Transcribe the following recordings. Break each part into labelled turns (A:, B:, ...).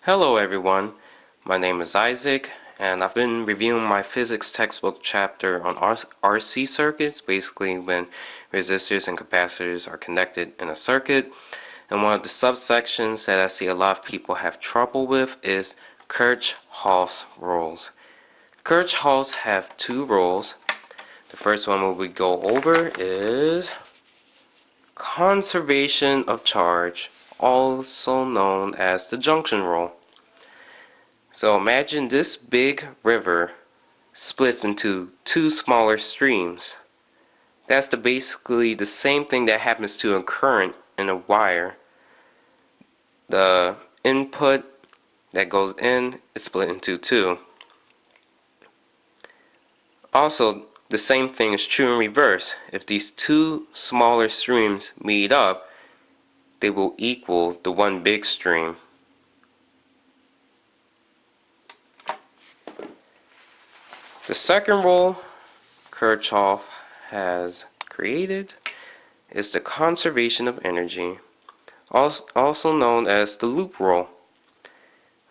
A: Hello everyone, my name is Isaac and I've been reviewing my physics textbook chapter on RC circuits, basically when resistors and capacitors are connected in a circuit. And one of the subsections that I see a lot of people have trouble with is Kirchoff's rules. Kirchoff's have two rules. The first one we go over is conservation of charge, also known as the junction rule. So imagine this big river splits into two smaller streams. That's basically the same thing that happens to a current in a wire. The input that goes in is split into two. Also, the same thing is true in reverse. If these two smaller streams meet up, they will equal the one big stream. The second rule Kirchoff has created is the conservation of energy, also known as the loop rule.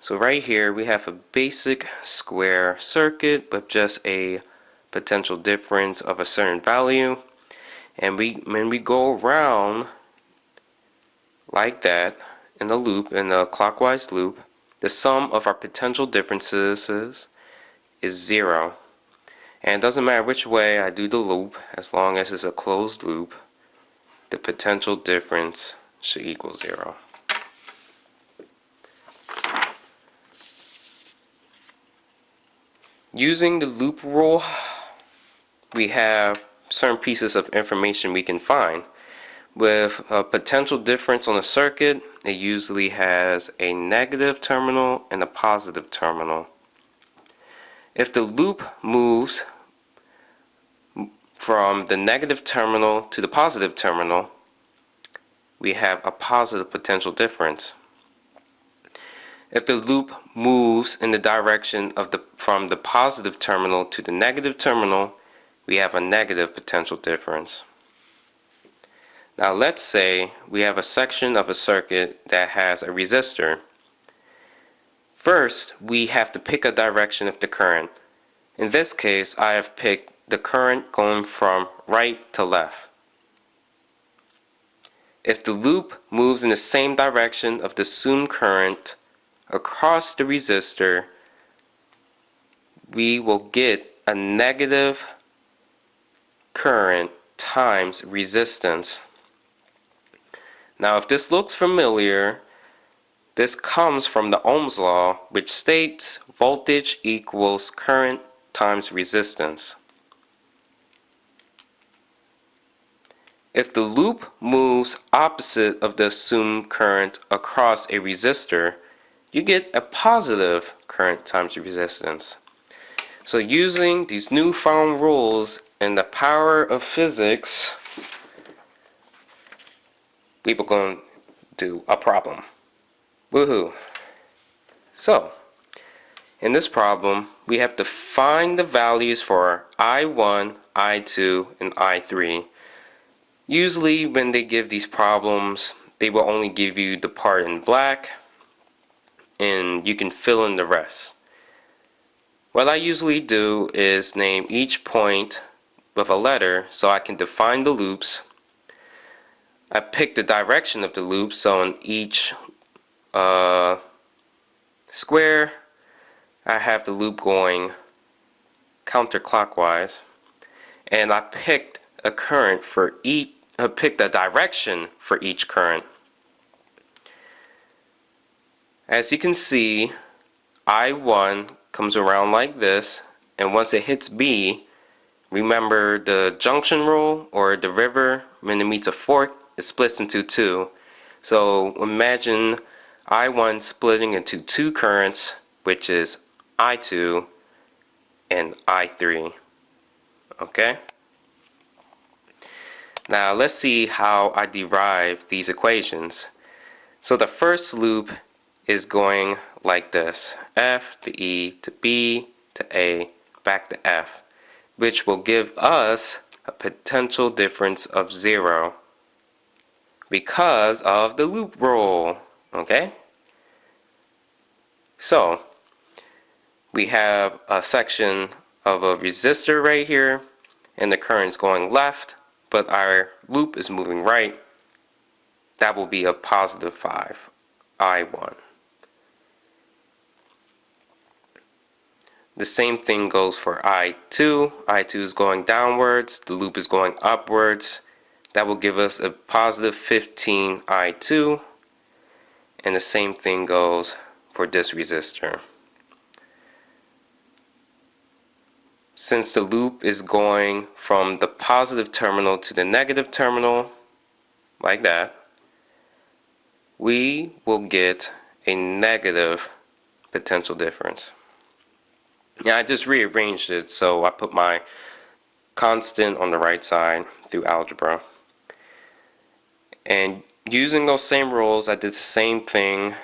A: So right here we have a basic square circuit with just a potential difference of a certain value, and when we go around like that in a loop, in a clockwise loop, the sum of our potential differences is 0. And it doesn't matter which way I do the loop, as long as it's a closed loop, the potential difference should equal 0. Using the loop rule, we have certain pieces of information we can find. With a potential difference on a circuit, it usually has a negative terminal and a positive terminal. If the loop moves from the negative terminal to the positive terminal, we have a positive potential difference. If the loop moves in the direction of from the positive terminal to the negative terminal, we have a negative potential difference. Now let's say we have a section of a circuit that has a resistor. First, we have to pick a direction of the current. In this case, I have picked the current going from right to left. If the loop moves in the same direction of the assumed current across the resistor, we will get a negative current times resistance. Now if this looks familiar, this comes from the Ohm's law, which states voltage equals current times resistance. If the loop moves opposite of the assumed current across a resistor, you get a positive current times resistance. So using these newfound rules and the power of physics, we are going to do a problem. Woohoo! So, in this problem, we have to find the values for I1, I2, and I3. Usually when they give these problems, they will only give you the part in black, and you can fill in the rest. What I usually do is name each point with a letter so I can define the loops. I pick the direction of the loop, so in each square I have the loop going counterclockwise, and I picked a current for each. I picked a direction for each current. As you can see, I1 comes around like this, and once it hits B, remember the junction rule, or the river, when it meets a fork, it splits into two. So imagine I1 splitting into two currents, which is I2 and I3. Okay? Now let's see how I derive these equations. So the first loop is going like this: F to E to B to A back to F, which will give us a potential difference of 0 because of the loop rule. Okay? So we have a section of a resistor right here, and the current's going left, but our loop is moving right. That will be a positive 5, I1. The same thing goes for I2. I2 is going downwards, the loop is going upwards. That will give us a positive 15 I2. And the same thing goes for this resistor. Since the loop is going from the positive terminal to the negative terminal, like that, we will get a negative potential difference. Yeah, I just rearranged it, so I put my constant on the right side through algebra. And using those same rules, I did the same thing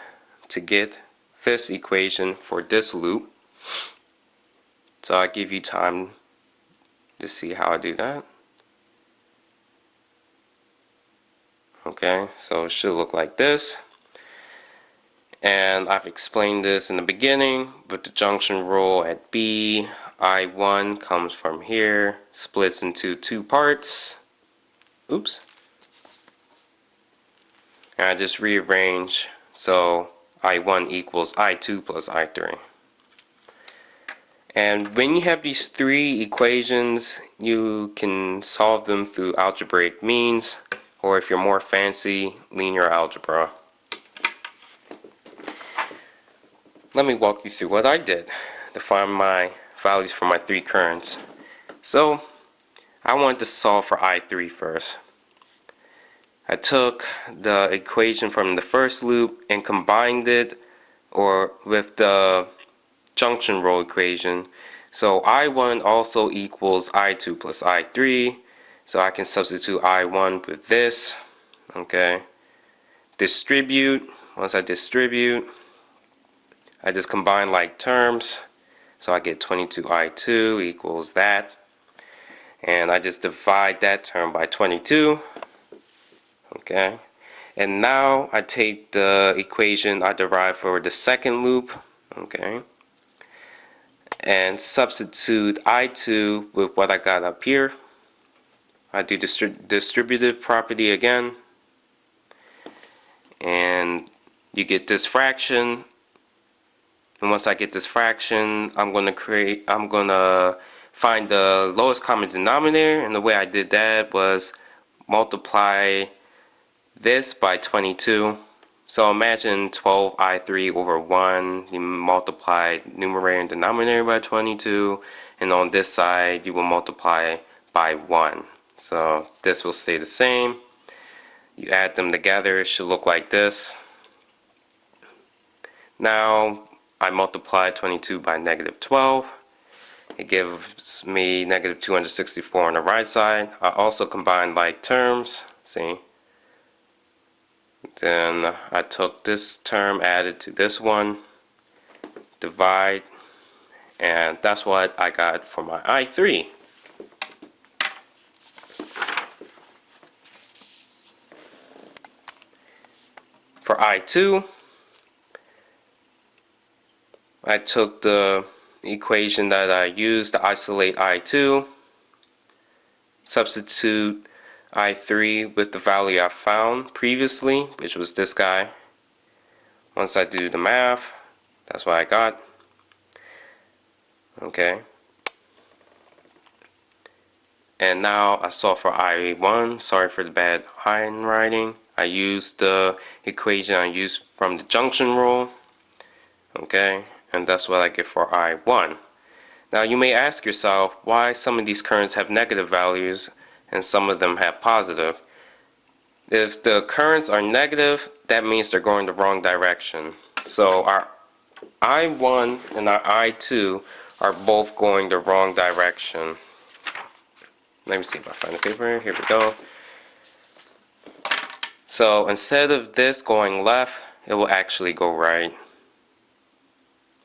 A: to get this equation for this loop. So I give you time to see how I do that. Okay, so it should look like this. And I've explained this in the beginning with the junction rule at B. I1 comes from here, splits into two parts. Oops. And I just rearrange so I1 equals I2 plus I3. And when you have these three equations, you can solve them through algebraic means, or if you're more fancy, linear algebra. Let me walk you through what I did to find my values for my three currents. So I wanted to solve for I3 first. I took the equation from the first loop and combined it with the junction rule equation. So I1 also equals I2 plus I3. So I can substitute I1 with this. Okay. Distribute. Once I distribute, I just combine like terms, so I get 22I2 equals that, and I just divide that term by 22. Okay, and now I take the equation I derived for the second loop, okay, and substitute I2 with what I got up here. I do distributive property again, and you get this fraction. And once I get this fraction, I'm gonna find the lowest common denominator, and the way I did that was multiply this by 22. So imagine 12I3 over 1, you multiply numerator and denominator by 22, and on this side you will multiply by 1. So this will stay the same. You add them together, it should look like this. Now I multiply 22 by negative 12. It gives me negative 264 on the right side. I also combine like terms, see. Then I took this term, added to this one, divide, and that's what I got for my I3. For I2, I took the equation that I used to isolate I2, substitute I3 with the value I found previously, which was this guy. Once I do the math, that's what I got. Okay. And now I solve for I1. Sorry for the bad handwriting. I used the equation I used from the junction rule. Okay. And that's what I get for I1. Now you may ask yourself why some of these currents have negative values and some of them have positive. If the currents are negative, that means they're going the wrong direction. So our I1 and our I2 are both going the wrong direction. Let me see if I find the paper. Here we go. So instead of this going left, it will actually go right.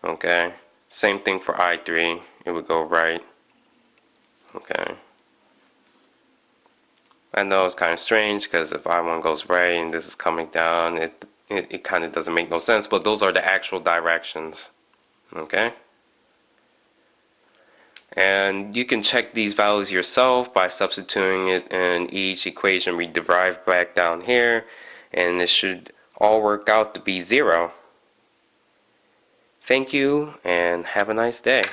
A: Okay, same thing for I3, it would go right. Okay, I know it's kind of strange because if I1 goes right and this is coming down, it kind of doesn't make no sense, but those are the actual directions. Okay? And you can check these values yourself by substituting it in each equation we derived back down here, and it should all work out to be 0. Thank you and have a nice day.